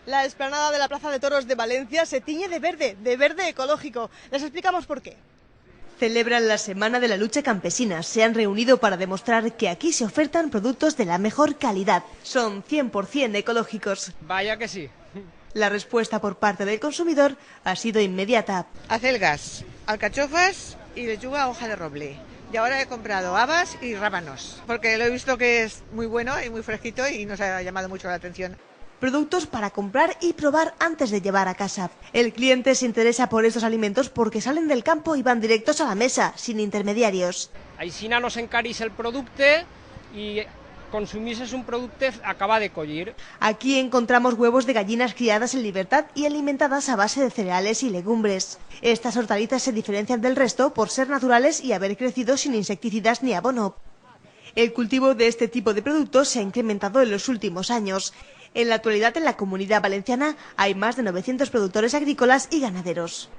La explanada de la Plaza de Toros de Valencia se tiñe de verde ecológico. Les explicamos por qué. Celebran la Semana de la Lucha Campesina. Se han reunido para demostrar que aquí se ofertan productos de la mejor calidad. Son 100% ecológicos. Vaya que sí. La respuesta por parte del consumidor ha sido inmediata. Acelgas, alcachofas y lechuga hoja de roble. Y ahora he comprado habas y rábanos, porque lo he visto que es muy bueno y muy fresquito y nos ha llamado mucho la atención. Productos para comprar y probar antes de llevar a casa. El cliente se interesa por estos alimentos porque salen del campo y van directos a la mesa, sin intermediarios. Aixina no s'encareix el producte i consumís un producte acaba de collir. Aquí encontramos huevos de gallinas criadas en libertad y alimentadas a base de cereales y legumbres. Estas hortalizas se diferencian del resto por ser naturales y haber crecido sin insecticidas ni abono. El cultivo de este tipo de productos se ha incrementado en los últimos años. En la actualidad, en la Comunidad Valenciana hay más de 900 productores agrícolas y ganaderos.